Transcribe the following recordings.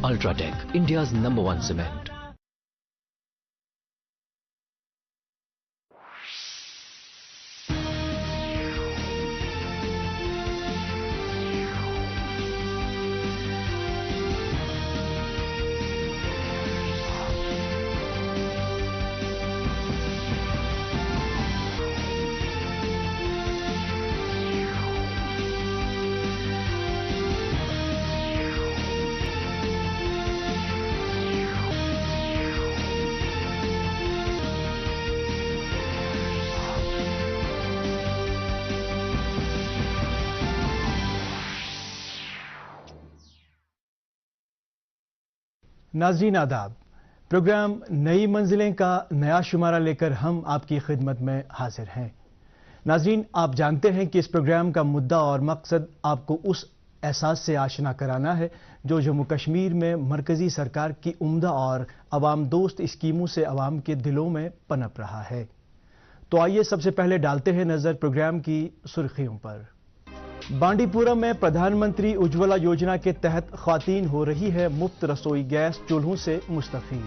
Ultratech, India's #1 cement. नाज़रीन आदाब, programme नई मंजिलें का नया शुमारा लेकर हम आपकी खिदमत में हाजिर हैं। नाज़रीन, आप जानते हैं कि इस प्रोग्राम का मुद्दा और मकसद आपको उस एहसास से आशना कराना है जो जम्मू कश्मीर में मरकजी सरकार की उम्दा और अवाम दोस्त स्कीमों से अवाम के दिलों में पनप रहा है। तो आइए सबसे पहले डालते हैं नजर प्रोग्राम की सुर्खियों पर। बांडीपुरा में प्रधानमंत्री उज्ज्वला योजना के तहत ख्वातीन हो रही है मुफ्त रसोई गैस चूल्हों से मुस्तफीद।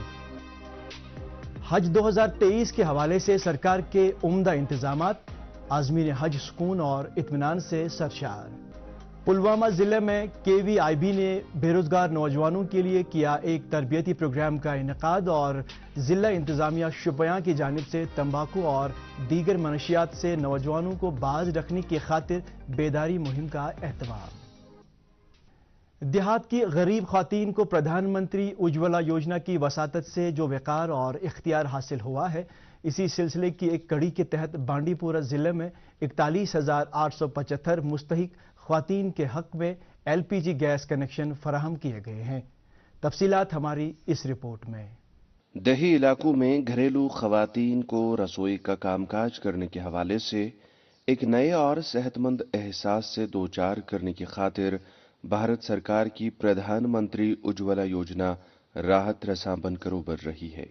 हज 2023 के हवाले से सरकार के उम्दा इंतजामात, आज़मीन हज सुकून और इत्मीनान से सरशार। पुलवामा जिले में KVIB ने बेरोजगार नौजवानों के लिए किया एक तरबियती प्रोग्राम का इनेकाद और जिला इंतजामिया शुपियां की जानिब से तंबाकू और दीगर मनशियात से नौजवानों को बाज रखने की खातिर बेदारी मुहिम का एहतमाम। देहात की गरीब ख्वातीन को प्रधानमंत्री उज्ज्वला योजना की वसातत से जो वक़ार और इख्तियार हासिल हुआ है, इसी सिलसिले की एक कड़ी के तहत बांडीपुरा जिले में 41,875 मुस्तहिक ख्वातीन के हक में LPG गैस कनेक्शन फराहम किए गए हैं। तफसीलात हमारी इस रिपोर्ट में। दही इलाकों में घरेलू ख्वातीन को रसोई का कामकाज करने के हवाले से एक नए और सेहतमंद एहसास से दो चार करने की खातिर भारत सरकार की प्रधानमंत्री उज्ज्वला योजना राहत रसां बनकर उभर रही है।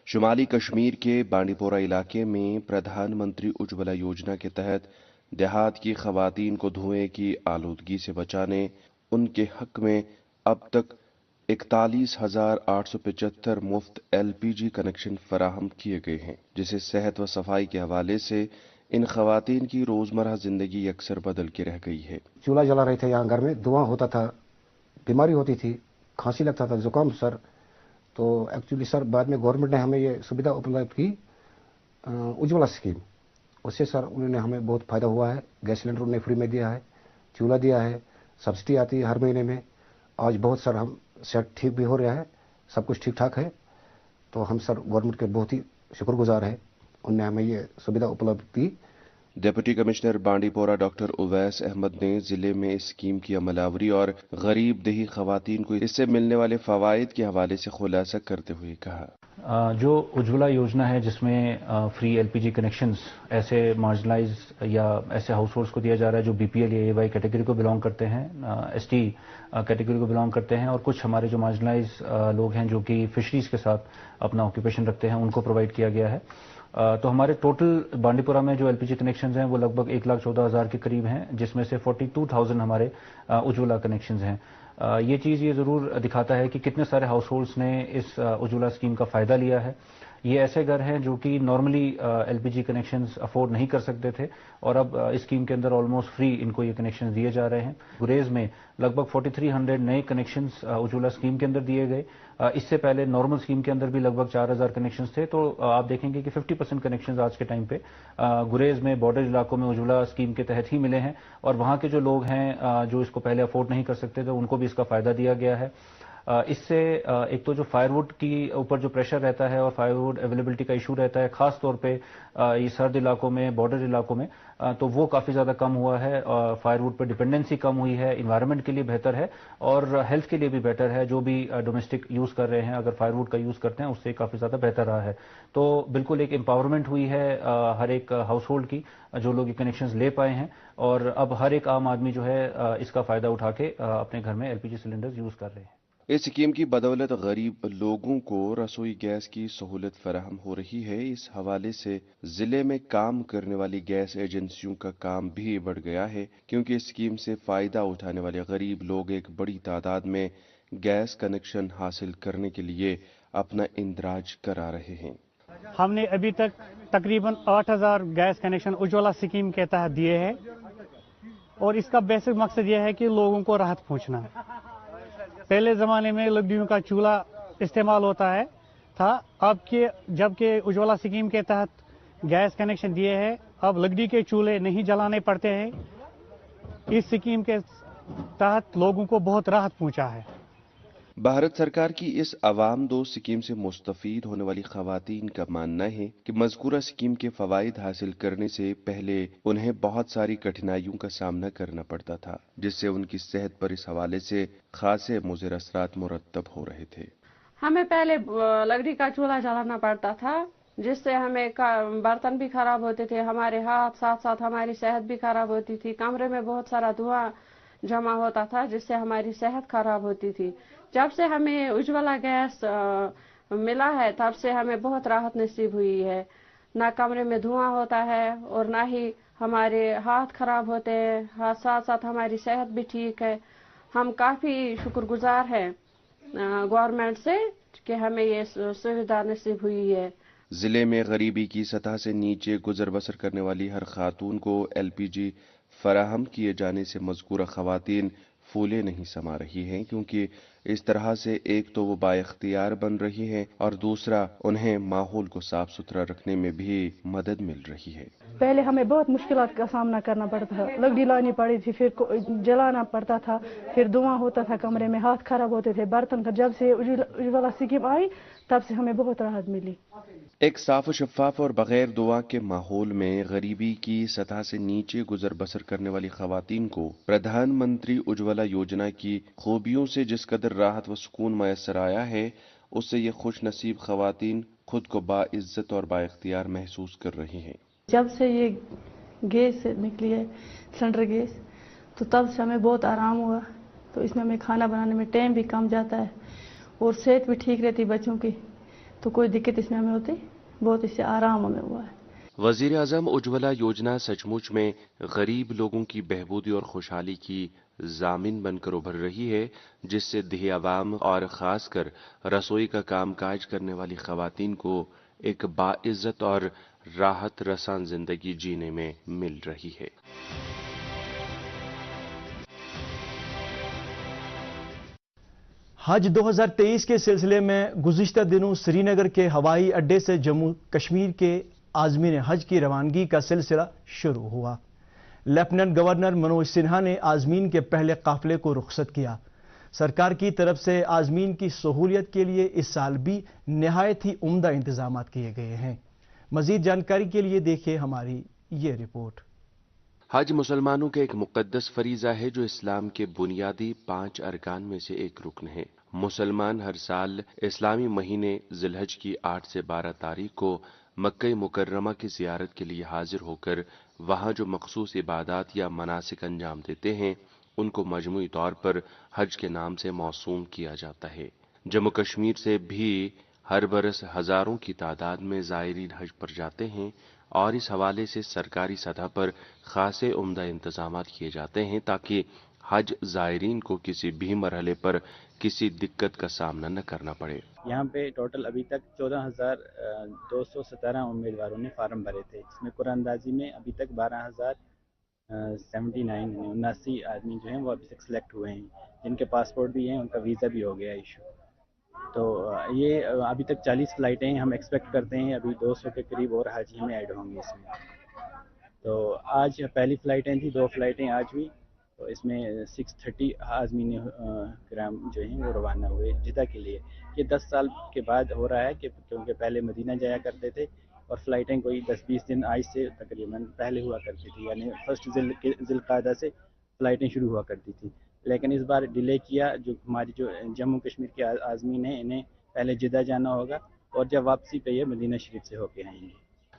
शुमाली कश्मीर के बांडीपोरा इलाके में प्रधानमंत्री उज्ज्वला योजना के तहत देहात की ख्वातीन को धुएं की आलूदगी से बचाने उनके हक में अब तक 41,875 मुफ्त LPG कनेक्शन फराहम किए गए हैं, जिसे सेहत व सफाई के हवाले से इन ख्वातीन की रोजमर्रा जिंदगी अक्सर बदल के रह गई है। चूल्हा जला रहे थे यहाँ घर में, धुआं होता था, बीमारी होती थी, खांसी लगता था, जुकाम सर। तो एक्चुअली सर बाद में गवर्नमेंट ने हमें ये सुविधा उपलब्ध की उज्ज्वला स्कीम, उससे सर उन्होंने हमें बहुत फायदा हुआ है। गैस सिलेंडर उन्होंने फ्री में दिया है, चूल्हा दिया है, सब्सिडी आती है हर महीने में। आज बहुत सर हम सेट ठीक भी हो रहा है, सब कुछ ठीक ठाक है। तो हम सर गवर्नमेंट के बहुत ही शुक्रगुजार हैं, उन्होंने हमें ये सुविधा उपलब्ध की। Deputy commissioner Bandipora doctor Uwais Ahmad ने जिले में इस स्कीम की अमलावरी और गरीब देही ख्वातीन को इससे मिलने वाले फवाइद के हवाले से खुलासा करते हुए कहा, जो उज्ज्वला योजना है जिसमें फ्री LPG कनेक्शंस ऐसे मार्जिनलाइज या ऐसे हाउस होल्ड्स को दिया जा रहा है जो BPL या AY कैटेगरी को बिलोंग करते हैं, ST कैटेगरी को बिलोंग करते हैं, और कुछ हमारे जो मार्जिनलाइज लोग हैं जो कि फिशरीज के साथ अपना ऑक्यूपेशन रखते हैं, उनको प्रोवाइड किया गया है। तो हमारे टोटल बांडीपुरा में जो LPG कनेक्शंस हैं वो लगभग 1,14,000 के करीब हैं, जिसमें से 42,000 हमारे उज्ज्वला कनेक्शंस हैं। ये चीज़ ये ज़रूर दिखाता है कि कितने सारे हाउस होल्ड्स ने इस उज्ज्वला स्कीम का फ़ायदा लिया है। ये ऐसे घर हैं जो कि नॉर्मली LPG कनेक्शंस अफोर्ड नहीं कर सकते थे, और अब इस स्कीम के अंदर ऑलमोस्ट फ्री इनको ये कनेक्शंस दिए जा रहे हैं। गुरेज में लगभग 4300 नए कनेक्शंस उज्ज्वला स्कीम के अंदर दिए गए। इससे पहले नॉर्मल स्कीम के अंदर भी लगभग 4,000 कनेक्शंस थे। तो आप देखेंगे कि 50% कनेक्शंस आज के टाइम पे गुरेज में बॉर्डर इलाकों में उज्ज्वला स्कीम के तहत ही मिले हैं, और वहाँ के जो लोग हैं जो इसको पहले अफोर्ड नहीं कर सकते थे, उनको भी इसका फ़ायदा दिया गया है। इससे एक तो जो फायरवुड की ऊपर जो प्रेशर रहता है और फायरवुड अवेलेबिलिटी का इशू रहता है, खास तौर पे ये सर्द इलाकों में, बॉर्डर इलाकों में, तो वो काफ़ी ज़्यादा कम हुआ है। फायरवुड पर डिपेंडेंसी कम हुई है, इन्वायरमेंट के लिए बेहतर है और हेल्थ के लिए भी बेटर है। जो भी डोमेस्टिक यूज़ कर रहे हैं, अगर फायरवुड का यूज़ करते हैं, उससे काफ़ी ज़्यादा बेहतर रहा है। तो बिल्कुल एक एम्पावरमेंट हुई है हर एक हाउस होल्ड की, जो लोग ये कनेक्शंस ले पाए हैं, और अब हर एक आम आदमी जो है इसका फ़ायदा उठा के अपने घर में LPG सिलेंडर्स यूज़ कर रहे हैं। इस स्कीम की बदौलत गरीब लोगों को रसोई गैस की सहूलत फराहम हो रही है। इस हवाले से जिले में काम करने वाली गैस एजेंसियों का काम भी बढ़ गया है, क्योंकि इस स्कीम से फायदा उठाने वाले गरीब लोग एक बड़ी तादाद में गैस कनेक्शन हासिल करने के लिए अपना इंदराज करा रहे हैं। हमने अभी तक तकरीबन 8000 गैस कनेक्शन उज्ज्वला स्कीम के तहत दिए हैं और इसका बेसिक मकसद यह है कि लोगों को राहत पहुंचना है। पहले ज़माने में लकड़ियों का चूल्हा इस्तेमाल होता है था, अब के जबकि उज्ज्वला स्कीम के तहत गैस कनेक्शन दिए हैं, अब लकड़ी के चूल्हे नहीं जलाने पड़ते हैं। इस स्कीम के तहत लोगों को बहुत राहत पहुंचा है। भारत सरकार की इस आवाम दोस्त स्कीम से मुस्तफीद होने वाली खवातीन का मानना है कि मज़कूरा स्कीम के फ़वाइद हासिल करने से पहले उन्हें बहुत सारी कठिनाइयों का सामना करना पड़ता था, जिससे उनकी सेहत पर इस हवाले से खासे मुज़िर असरात मुरतब हो रहे थे। हमें पहले लकड़ी का चूल्हा जलाना पड़ता था, जिससे हमें बर्तन भी खराब होते थे, हमारे हाथ साथ साथ हमारी सेहत भी खराब होती थी। कमरे में बहुत सारा धुआं जमा होता था, जिससे हमारी सेहत खराब होती थी। जब से हमें उज्ज्वला गैस मिला है, तब से हमें बहुत राहत नसीब हुई है। ना कमरे में धुआं होता है और ना ही हमारे हाथ खराब होते हैं, साथ साथ हमारी सेहत भी ठीक है। हम काफ़ी शुक्रगुजार हैं गवर्नमेंट से कि हमें ये सुविधा नसीब हुई है। जिले में गरीबी की सतह से नीचे गुजर बसर करने वाली हर खातून को एलपीजी फराहम किए जाने से मज़कूरा खवातीन फूले नहीं समा रही हैं, क्योंकि इस तरह से एक तो वो बाइख्तियार बन रही हैं और दूसरा उन्हें माहौल को साफ सुथरा रखने में भी मदद मिल रही है। पहले हमें बहुत मुश्किलात का सामना करना पड़ता था, लकड़ी लानी पड़ी थी, फिर जलाना पड़ता था, फिर धुआं होता था कमरे में, हाथ खराब होते थे बर्तन का। जब से उज्ज्वला स्कीम आई तब से हमें बहुत राहत मिली। एक साफ शफाफ और बगैर दुआ के माहौल में गरीबी की सतह से नीचे गुजर बसर करने वाली खवातीन को प्रधानमंत्री उज्ज्वला योजना की खूबियों से जिस कदर राहत व सुकून मैसर आया है, उससे ये खुश नसीब खवातीन खुद को बाइज्जत और बाइख्तियार महसूस कर रही हैं। जब से ये गैस निकली है, सिलेंडर गैस, तो तब से हमें बहुत आराम हुआ। तो इसमें हमें खाना बनाने में टाइम भी कम जाता है और सेहत भी ठीक रहती बच्चों की, तो कोई दिक्कत इसमें हमें होती, बहुत इससे आराम हमें हुआ है। वजीर आजम उज्ज्वला योजना सचमुच में गरीब लोगों की बहबूदी और खुशहाली की जामिन बनकर उभर रही है, जिससे देही अवाम और खासकर रसोई का कामकाज करने वाली खवातीन को एक बाइज्जत और राहत रसान जिंदगी जीने में मिल रही है। हज 2023 के सिलसिले में गुज़िश्ता दिनों श्रीनगर के हवाई अड्डे से जम्मू कश्मीर के आज़मीन हज की रवानगी का सिलसिला शुरू हुआ। लेफ्टिनेंट गवर्नर मनोज सिन्हा ने आज़मीन के पहले काफिले को रुखसत किया। सरकार की तरफ से आज़मीन की सहूलियत के लिए इस साल भी निहायत ही उम्दा इंतजाम किए गए हैं। मजीद जानकारी के लिए देखिए हमारी ये रिपोर्ट। हज मुसलमानों का एक मुकद्दस फरीजा है जो इस्लाम के बुनियादी 5 अरकान में से एक रुकन है। मुसलमान हर साल इस्लामी महीने जिलहज की 8 से 12 तारीख को मक्का मुकर्रमा की जियारत के लिए हाजिर होकर वहां जो मखसूस इबादत या मनासिक अंजाम देते हैं, उनको मजमूई तौर पर हज के नाम से मौसूम किया जाता है। जम्मू कश्मीर से भी हर बरस हजारों की तादाद में ज़ायरीन हज पर जाते हैं और इस हवाले से सरकारी सतह पर खासे उम्दा इंतजाम किए जाते हैं ताकि हज ज़ायरीन को किसी भी मरहले पर किसी दिक्कत का सामना न करना पड़े। यहाँ पे टोटल अभी तक 14,217 उम्मीदवारों ने फार्म भरे थे, जिसमें कुरानंदाजी में अभी तक 12,079 आदमी जो हैं वो अभी तक सिलेक्ट हुए हैं, जिनके पासपोर्ट भी हैं, उनका वीज़ा भी हो गया इशू। तो ये अभी तक 40 फ़्लाइटें हम एक्सपेक्ट करते हैं, अभी 200 के करीब और हाजी में ऐड होंगे इसमें। तो आज पहली फ़्लाइटें थी, 2 फ़्लाइटें आज हुई, तो इसमें 630 आज़मीन किराम जो हैं वो रवाना हुए जिद्दा के लिए। ये 10 साल के बाद हो रहा है कि क्योंकि पहले मदीना जाया करते थे और फ़्लाइटें कोई 10-20 दिन आज से तकरीबन पहले हुआ करती थी, यानी फर्स्ट ज़िलक़ादा से फ़्लाइटें शुरू हुआ करती थी। लेकिन इस बार डिले किया, जो हमारी जो जम्मू कश्मीर के आज़मीन हैं, इन्हें पहले जिद्दा जाना होगा और जब वापसी पे ये मदीना शरीफ से होके आएंगे।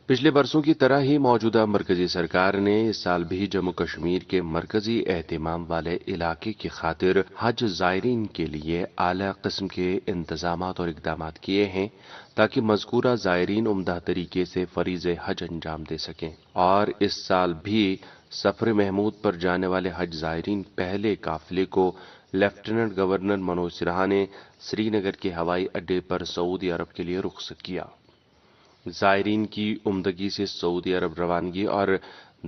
पिछले बरसों की तरह ही मौजूदा मरकजी सरकार ने इस साल भी जम्मू कश्मीर के मरकजी एहतिमाम वाले इलाके की खातिर हज ज़ायरीन के लिए आला किस्म के इंतजाम और इकदाम किए हैं ताकि मज़कूरा ज़ायरीन उम्दा तरीके से फरीज़े हज अंजाम दे सकें। और इस साल भी सफर महमूद पर जाने वाले हज ज़ायरीन पहले काफिले को लेफ्टिनेंट गवर्नर मनोज सिन्हा ने श्रीनगर के हवाई अड्डे पर सऊदी अरब के लिए रुख किया। ज़ायरीन की उम्दगी से सऊदी अरब रवानगी और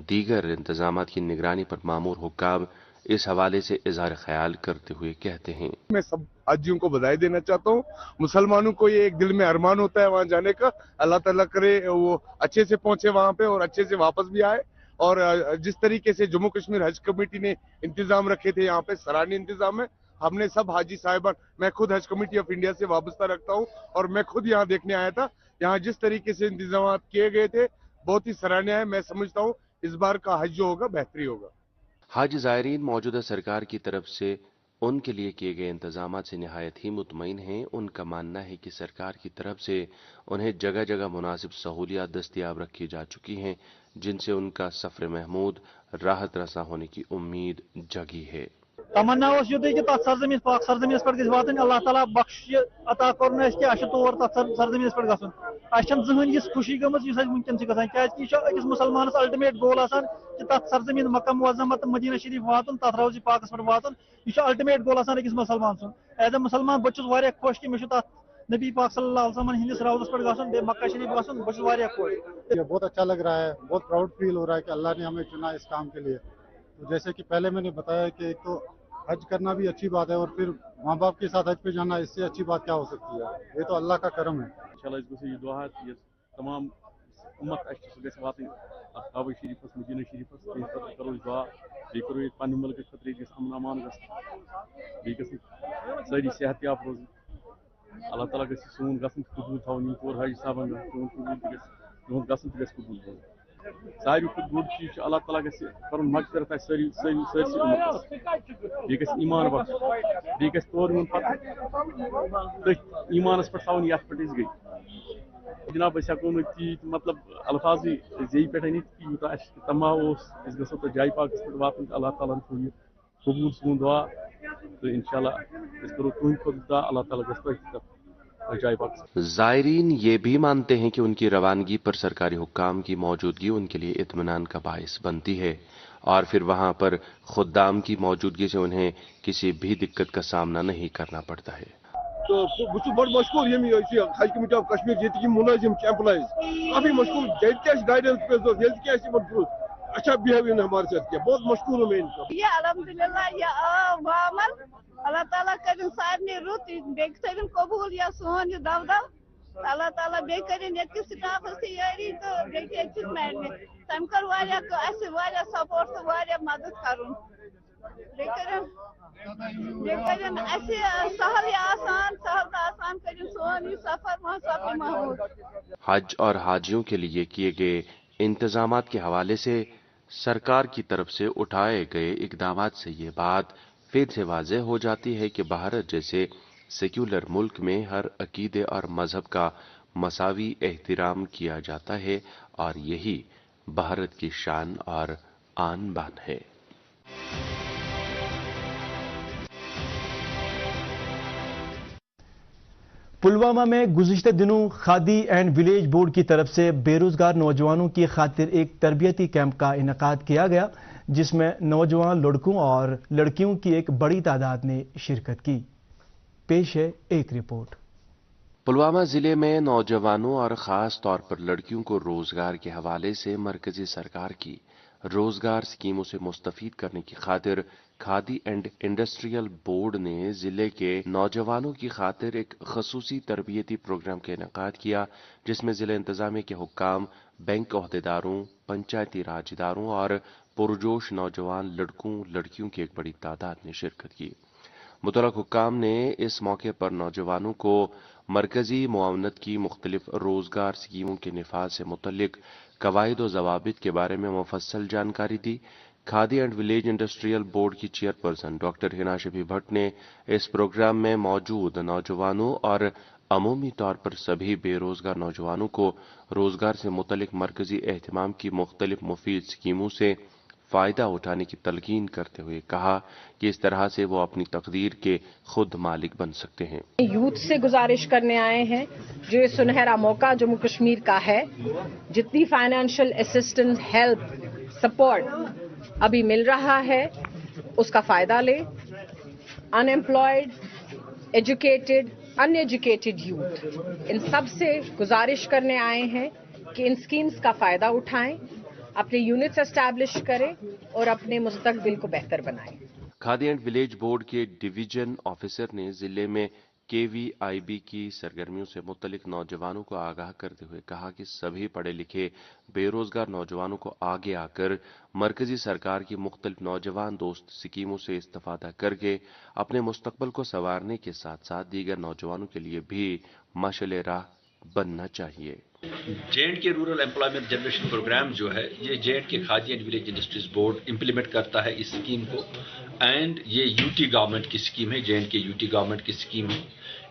दीगर इंतजामात की निगरानी पर मामूर हुक्काम इस हवाले से इजहार ख्याल करते हुए कहते हैं, मैं सब हाजियों को बधाई देना चाहता हूँ। मुसलमानों को ये एक दिल में अरमान होता है वहाँ जाने का। अल्लाह ताला करे वो अच्छे से पहुंचे वहाँ पे और अच्छे से वापस भी आए। और जिस तरीके से जम्मू कश्मीर हज कमेटी ने इंतजाम रखे थे यहाँ पे सराहनीय इंतजाम है। हमने सब हाजी साहिबान, मैं खुद हज कमेटी ऑफ इंडिया से वाबस्ता रखता हूँ और मैं खुद यहाँ देखने आया था। यहाँ जिस तरीके से इंतजाम किए गए थे बहुत ही सराहनीय है। मैं समझता हूँ इस बार का हज जो होगा बेहतरी होगा। हज ज़ायरीन मौजूदा सरकार की तरफ से उनके लिए किए गए इंतजामात से निहायत ही मुतमईन हैं। उनका मानना है कि सरकार की तरफ से उन्हें जगह जगह मुनासिब सहूलियात दस्तियाब रखी जा चुकी हैं, जिनसे उनका सफ़र महमूद राहत रसा होने की उम्मीद जगी है। तमन्ना युत कि तथ सरजमीन पाक सरजमीन पे वातन अल्लाह ताला बख्श अता कर तौर तथ सरजमीन पे गन जहन यह खुशी गमज वनकन अकिस मुसलमान अल्टीमेट गोल कि तथ सरजमीन मक्का मुअज़्ज़मा तो मदीना शरीफ वातन तथ रोज़ पाकस पे वातन यह अल्टीमेट गोल अकिस मुसलमान सुन। एज अ मुसलमान बहुत खुश कि मे नबी पाक सल्लल्लाहु अलैहि वसल्लम हिंदिस रोज़स पे गन मक्का शरीफ गन बहुत खुश। बहुत अच्छा लग रहा है, बहुत प्राउड फील हो रहा है कि अल्लाह ने हमें चुना इस काम के लिए। तो जैसे कि पहले मैंने बताया कि एक तो हज करना भी अच्छी बात है और फिर माँ बाप के साथ हज पे जाना, इससे अच्छी बात क्या हो सकती है। ये तो अल्लाह का करम है। इंशाल्लाह ये दुआ है कि तमाम उम्मत काबा शरीफ मदीना शरीफ करो दुआ करो पन्न मुल्क खतर अमन अमान सारी सेहत याब रोज। अल्लाह ताला गि सोन गसन कबूल थवन तौर हाजी साहबन तुहद गसन कबूल थवन। सारी खुद बोड़ चीज अल्लाह ताला कर मगफरत सारी उम्मत ईमान बख्श बे तौर ईमानस पे थवन ये पे गई जनाब हको नी मतलब अल्फाज जे पे कि यूटा तमा गो तो जाय पाक पे वातन अल्लाह ताला थो कबूल सोन दुआ। तो इंशाल्लाह करो तुम खुद दुआ अल्लाह ताला ज़ायरीन ये भी मानते हैं कि उनकी रवानगी पर सरकारी हुक्काम की मौजूदगी उनके लिए इत्मीनान का बाइस बनती है और फिर वहां पर खुद्दाम की मौजूदगी से उन्हें किसी भी दिक्कत का सामना नहीं करना पड़ता है। तो बड़ मशहूर हज कमेटी ऑफ कश्मीर ये मुलाजिम एम्प्लॉइज काफी मशहूर गाइडेंस पे अच्छा बिहेवियर हमारे साथ किया, बहुत मशहूर हूँ मैं इनका। ये अल्हम्दुलिल्लाह ये वामन अल्लाह ताला करिन सारनी रुत बे थविन कबूल या सोन ये दवदव अल्लाह ताला बे करिन ये स्टाफस यारी तो बे के मैडम तम कर वाया को ऐसे वाया सपोर्ट तो वाया मदद करूं बे करिन ऐसे सहल या आसान करिन सोन ये सफर वहां सफर महमूद। हज और हाजियों के लिए किए गए इंतजामात के हवाले से सरकार की तरफ से उठाए गए इकदामात से ये बात फिर से वाज़ेह हो जाती है कि भारत जैसे सेक्युलर मुल्क में हर अकीदे और मजहब का मसावी एहतराम किया जाता है और यही भारत की शान और आन बान है। पुलवामा में गुज़िश्ते दिनों खादी एंड विलेज बोर्ड की तरफ से बेरोजगार नौजवानों की खातिर एक तरबियती कैंप का इनेकाद किया गया, जिसमें नौजवान लड़कों और लड़कियों की एक बड़ी तादाद ने शिरकत की। पेश है एक रिपोर्ट। पुलवामा जिले में नौजवानों और खास तौर पर लड़कियों को रोजगार के हवाले से मरकजी सरकार की रोजगार स्कीमों से मुस्तफीद करने की खातिर खादी एंड इंडस्ट्रियल बोर्ड ने जिले के नौजवानों की खातिर एक खसूसी तरबियती प्रोग्राम का इनेकाद किया, जिसमें जिले इंतजामिया के हुक्काम, बैंक ओहदेदारों, पंचायती राज इदारों और पुरजोश नौजवान लड़कों लड़कियों की एक बड़ी तादाद ने शिरकत की। मुतलक हुक्काम ने इस मौके पर नौजवानों को मरकजी मुआवनत की मुख्तलिफ रोजगार स्कीमों के निफाज से मुतल्लिक कवायद व ज़वाबित के बारे में मुफस्सल जानकारी दी। Khadi and village industrial board की चेयरपर्सन डॉक्टर हिना शफी भट्ट ने इस प्रोग्राम में मौजूद नौजवानों और अमूमी तौर पर सभी बेरोजगार नौजवानों को रोजगार से मुतल्लिक मरकजी एहतमाम की मुख्तलिफ मुफीद स्कीमों से फायदा उठाने की तलकीन करते हुए कहा कि इस तरह से वो अपनी तकदीर के खुद मालिक बन सकते हैं। यूथ से गुजारिश करने आए हैं, जो ये सुनहरा मौका जम्मू कश्मीर का है, जितनी फाइनेंशियल असिस्टेंस, हेल्प, सपोर्ट अभी मिल रहा है उसका फायदा ले। unemployed, educated, uneducated youth, ان سب سے گزارش کرنے آئے ہیں کہ ان سکیمز کا فائدہ اٹھائیں, اپنے یونٹس اسٹیبلش کریں اور اپنے مستقبل کو بہتر بنائیں. کھادی اینڈ ولیج بورڈ کے ڈویژن آفیسر نے ضلع میں KVIB کی سرگرمیوں سے متعلق نوجوانوں کو آگاہ کرتے ہوئے کہا کہ سبھی پڑھے لکھے بے روزگار نوجوانوں کو آگے آ کر مرکزی سرکار کی مختلف نوجوان دوست اسکیموں سے استفادہ کر کے اپنے مستقبل کو سنوارنے کے ساتھ ساتھ دیگر نوجوانوں کے لیے بھی مشعل راہ بننا چاہیے. JNK rural employment generation programme جو ہے یہ JNK Khadi and village industries board implement کرتا ہے اس اسکیم کو, اینڈ یہ UT گورنمنٹ کی اسکیم ہے, JNK UT گورنمنٹ کی اسکیم ہے.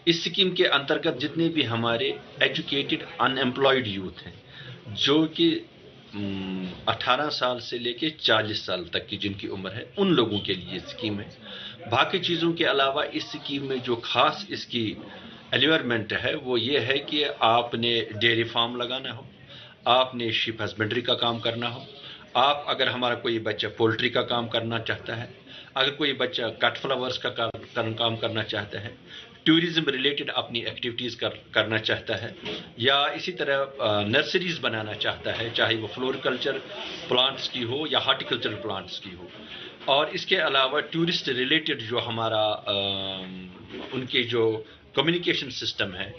اس اسکیم کے انترگت جتنے بھی ہمارے ایجوکیٹڈ ان ایمپلائڈ یوتھ ہیں جو کہ 18 سال سے لے کے 40 سال تک کی جن کی عمر ہے ان لوگوں کے لیے اسکیم ہے. باقی چیزوں کے علاوہ اس اسکیم میں جو خاص اس کی ایلیورمنٹ ہے وہ یہ ہے کہ آپ نے ڈیری فارم لگانا ہو, آپ نے شیپ ہسبینڈری کا کام کرنا ہو, آپ اگر ہمارا کوئی بچہ پولٹری کا کام کرنا چاہتا ہے, اگر کوئی بچہ کٹ فلاورز کا کام کرنا چاہتا ہے, ٹورزم ریلیٹڈ اپنی ایکٹیویٹیز کرنا چاہتا ہے, یا اسی طرح نرسریز بنانا چاہتا ہے, چاہے وہ فلوریکلچر پلانٹس کی ہو یا ہارٹیکلچر پلانٹس کی ہو. اور اس کے علاوہ ٹورسٹ ریلیٹڈ جو ہمارا ان کے جو کمیونیکیشن سسٹم ہے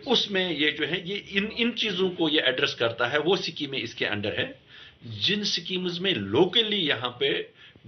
اس میں یہ جو ہے یہ ان چیزوں کو یہ ایڈریس کرتا ہے. وہ اسکیمیں اس کے انڈر ہے جن اسکیمز میں لوکلی یہاں پہ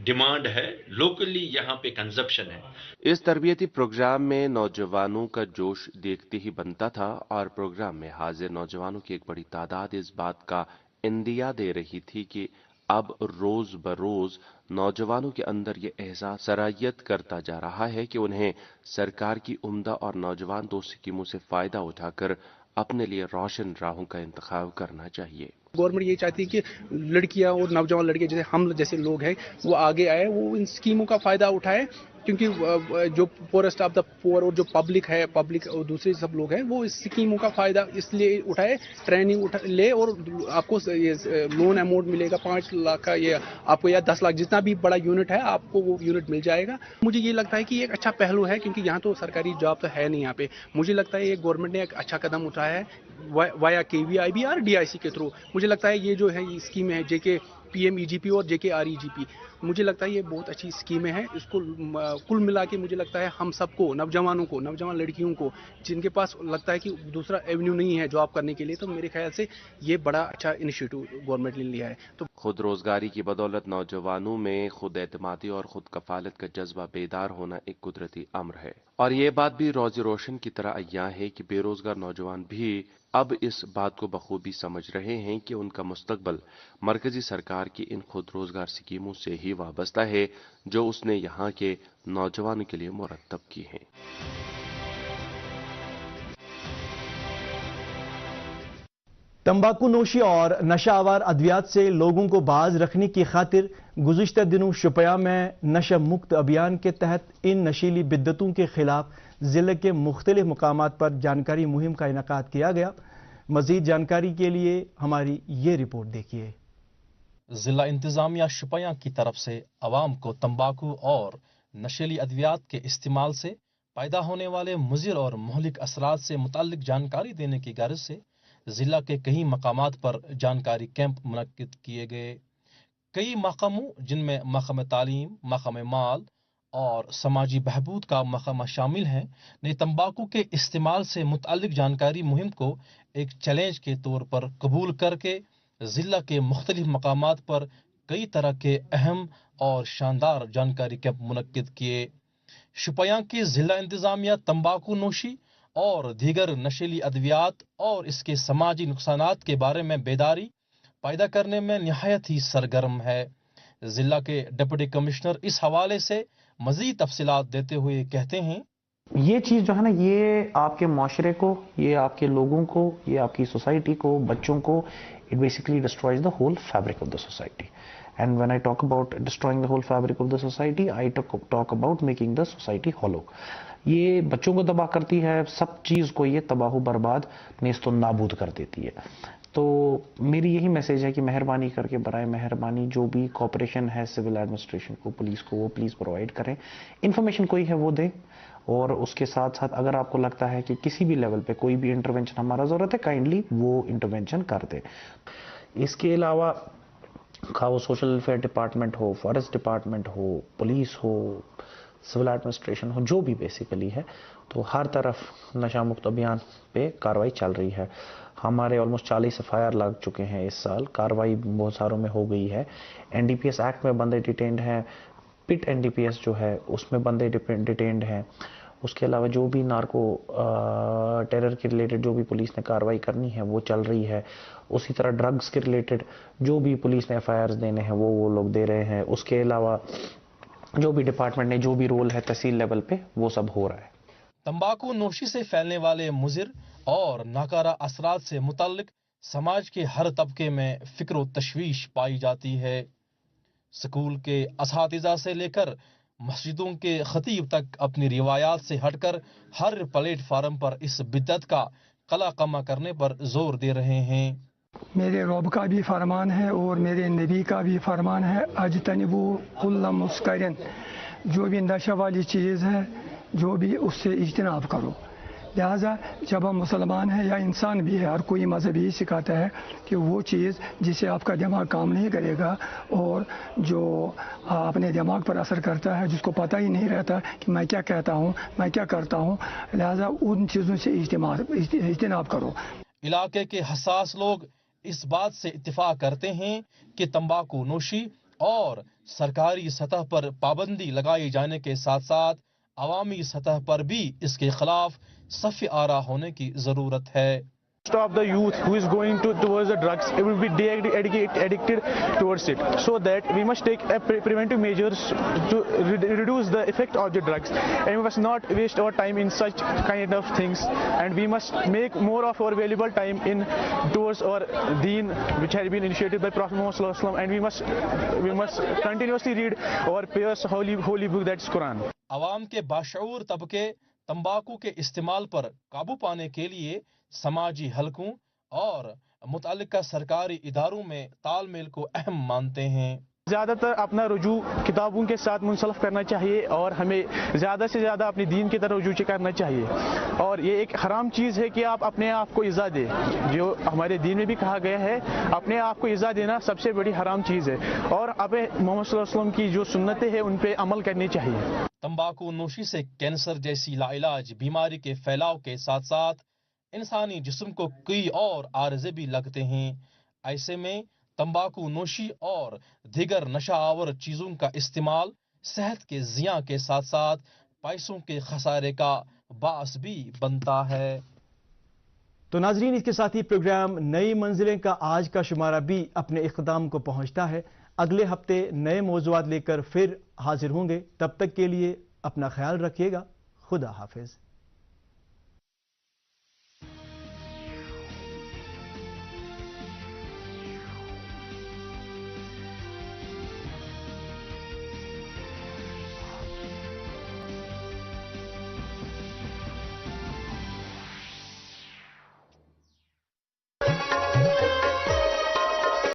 ڈیمانڈ ہے, لوکلی یہاں پہ کنزپشن ہے. اس تربیتی پروگرام میں نوجوانوں کا جوش دیکھتے ہی بنتا تھا اور پروگرام میں حاضر نوجوانوں کی ایک بڑی تعداد اس بات کا اندیا دے رہی تھی کہ اب روز بروز نوجوانوں کے اندر یہ احساس سرایت کرتا جا رہا ہے کہ انہیں سرکار کی عمدہ اور نوجوان دوست اسکیموں سے فائدہ اٹھا کر اپنے لیے روشن راہوں کا انتخاب کرنا چاہیے. گورنمنٹ یہ چاہتی ہے کہ لڑکیاں اور نوجوان لڑکے جیسے ہم جیسے لوگ ہیں وہ آگے آئے, وہ ان اسکیموں کا فائدہ اٹھائے, کیونکہ جو پورسٹ آف دا پور اور جو پبلک ہے, پبلک اور دوسرے سب لوگ ہیں وہ اس اسکیموں کا فائدہ اس لیے اٹھائے, ٹریننگ لے, اور آپ کو لون اماؤنٹ ملے گا 5 لاکھ کا, یہ آپ کو یا 10 لاکھ جتنا بھی بڑا یونٹ ہے آپ کو وہ یونٹ مل جائے گا. مجھے یہ لگتا ہے کہ یہ ایک اچھا پہلو ہے, کیونکہ یہاں تو سرکاری جاب تو ہے نہیں یہاں پہ. مجھے لگتا ہے یہ گورنمنٹ نے ایک اچھا قدم اٹھایا ہے وایا KVIB اور DIC کے تھرو. مجھے لگتا ہے یہ جو ہے یہ اسکیم ہے JK PMEGP اور JK REGP, مجھے لگتا ہے یہ بہت اچھی اسکیمیں ہیں. اس کو کل ملا کے مجھے لگتا ہے ہم سب کو, نوجوانوں کو, نوجوان لڑکیوں کو جن کے پاس لگتا ہے کہ دوسرا ایونیو نہیں ہے جاب کرنے کے لیے, تو میرے خیال سے یہ بڑا اچھا انیشیٹو گورنمنٹ نے لیا ہے. تو خود روزگاری کی بدولت نوجوانوں میں خود اعتمادی اور خود کفالت کا جذبہ بیدار ہونا ایک قدرتی امر ہے, اور یہ بات بھی روز روشن کی طرح عیاں ہے کہ بے روزگار نوجوان بھی اب اس بات کو بخوبی سمجھ رہے ہیں کہ ان کا مستقبل مرکزی سرکار کی ان خود روزگار اسکیموں سے ہی وابستہ ہے جو اس نے یہاں کے نوجوانوں کے لیے مرتب کی ہیں. تمباکو نوشی اور نشہ آور ادویات سے لوگوں کو باز رکھنے کی خاطر گزشتہ دنوں شوپیاں میں نشہ مکت ابھیان کے تحت ان نشیلی بدعتوں کے خلاف ضلع کے مختلف مقامات پر جانکاری مہم کا انعقاد کیا گیا. مزید جانکاری کے لیے ہماری یہ رپورٹ دیکھیے. ضلع انتظامیہ شوپیاں کی طرف سے عوام کو تمباکو اور نشیلی ادویات کے استعمال سے پیدا ہونے والے مضر اور مہلک اثرات سے متعلق جانکاری دینے کی غرض سے ضلع کے کئی مقامات پر جانکاری کیمپ منعقد کیے گئے. کئی محکموں جن میں محکمہ تعلیم، محکمہ مال اور سماجی بہبود کا محکمہ شامل ہیں نے تمباکو کے استعمال سے متعلق جانکاری مہم کو ایک چیلنج کے طور پر قبول کر کے ضلع کے مختلف مقامات پر کئی طرح کے اہم اور شاندار جانکاری کیمپ منعقد کیے. شوپیاں کی ضلع انتظامیہ تمباکو نوشی اور دیگر نشیلی ادویات اور اس کے سماجی نقصانات کے بارے میں بیداری پیدا کرنے میں نہایت ہی سرگرم ہے. ضلع کے ڈپٹی کمشنر اس حوالے سے مزید تفصیلات دیتے ہوئے کہتے ہیں، یہ چیز جو ہے نا، یہ آپ کے معاشرے کو، یہ آپ کے لوگوں کو، یہ آپ کی سوسائٹی کو، بچوں کو، it basically destroys the whole fabric of the society. And when I talk about destroying the whole fabric of the society, I talk about making the society hollow. یہ بچوں کو تباہ کرتی ہے، سب چیز کو یہ تباہ و برباد نیست و نابود کر دیتی ہے. تو میری یہی میسیج ہے کہ مہربانی کر کے برائے مہربانی جو بھی کوآپریشن ہے سول ایڈمنسٹریشن کو، پولیس کو، وہ پلیز پرووائڈ کریں. انفارمیشن کوئی ہے وہ دیں، اور اس کے ساتھ ساتھ اگر آپ کو لگتا ہے کہ کسی بھی لیول پہ کوئی بھی انٹرونشن ہمارا ضرورت ہے، کائنڈلی وہ انٹرونشن کر دیں. اس کے علاوہ خواہ وہ سوشل ویلفیئر ڈپارٹمنٹ ہو، فارسٹ ڈپارٹمنٹ ہو، پولیس ہو، سول ایڈمنسٹریشن ہو، جو بھی بیسیکلی ہے، تو ہر طرف نشہ مکت ابھیان پہ کارروائی چل رہی ہے. ہمارے آلموسٹ 40 FIR لگ چکے ہیں اس سال، کارروائی بہت ساروں میں ہو گئی ہے. NDPS ایکٹ میں بندے ڈیٹینڈ ہیں، پٹ NDPS جو ہے اس میں بندے ڈیٹینڈ ہیں. اس کے علاوہ جو بھی نارکو ٹیرر کے ریلیٹڈ جو بھی پولیس نے کارروائی کرنی ہے وہ چل رہی ہے. اسی طرح ڈرگز کے ریلیٹڈ جو بھی پولیس نے FIRs دینے ہیں وہ لوگ دے رہے ہیں. اس کے علاوہ جو بھی ڈپارٹمنٹ نے جو بھی رول ہے تحصیل لیول پہ وہ سب ہو رہا ہے. تمباکو نوشی سے پھیلنے والے مضر اور ناکارہ اثرات سے متعلق سماج کے ہر طبقے میں فکر و تشویش پائی جاتی ہے. سکول کے اساتذہ سے لے کر مسجدوں کے خطیب تک اپنی روایات سے ہٹ کر ہر پلیٹ فارم پر اس بدعت کا قلع قمع کرنے پر زور دے رہے ہیں. میرے رب کا بھی فرمان ہے اور میرے نبی کا بھی فرمان ہے، اجتنبو کل مسکرن، جو بھی نشہ والی چیز ہے جو بھی اس سے اجتناب کرو. لہٰذا جب ہم مسلمان ہیں یا انسان بھی ہے، ہر کوئی مذہب ہی سکھاتا ہے کہ وہ چیز جسے آپ کا دماغ کام نہیں کرے گا اور جو اپنے دماغ پر اثر کرتا ہے، جس کو پتہ ہی نہیں رہتا کہ میں کیا کہتا ہوں، میں کیا کرتا ہوں، لہٰذا ان چیزوں سے اجتناب کرو. علاقے کے حساس لوگ اس بات سے اتفاق کرتے ہیں کہ تمباکو نوشی اور سرکاری سطح پر پابندی لگائی جانے کے ساتھ ساتھ عوامی سطح پر بھی اس کے خلاف صف آرا ہونے کی ضرورت ہے. Stop the youth who is going towards the drugs, it will be addicted towards it. So that we must take preventive measures to reduce the effect of the drugs, and we must not waste our time in such kind of things, and we must make more of our valuable time in towards our deen, which has been initiated by Prophet Muhammad Sallallahu Alaihi Wasallam, and we must continuously read our pious holy book, that's Quran. عوام کے باشعور طبقے تمباکو کے استعمال پر قابو پانے کے لیے سماجی حلقوں اور متعلقہ سرکاری اداروں میں تال میل کو اہم مانتے ہیں. زیادہ تر اپنا رجوع کتابوں کے ساتھ منسلف کرنا چاہیے اور ہمیں زیادہ سے زیادہ اپنی دین کی طرف رجوع کرنا چاہیے. اور یہ ایک حرام چیز ہے کہ آپ اپنے آپ کو ایذا دیں، جو ہمارے دین میں بھی کہا گیا ہے اپنے آپ کو ایذا دینا سب سے بڑی حرام چیز ہے، اور اب محمد صلی اللہ علیہ وسلم کی جو سنتیں ہیں ان پہ عمل کرنی چاہیے. تمباکو نوشی سے کینسر جیسی لاعلاج بیماری کے پھیلاؤ کے ساتھ ساتھ انسانی جسم کو کئی اور عارضے بھی لگتے ہیں. ایسے میں تمباکو نوشی اور دیگر نشہ آور چیزوں کا استعمال صحت کے زیاں کے ساتھ ساتھ پیسوں کے خسارے کا باعث بھی بنتا ہے. تو ناظرین، اس کے ساتھ ہی پروگرام نئی منزلیں کا آج کا شمارہ بھی اپنے اختتام کو پہنچتا ہے. اگلے ہفتے نئے موضوعات لے کر پھر حاضر ہوں گے. تب تک کے لیے اپنا خیال رکھیے گا. خدا حافظ.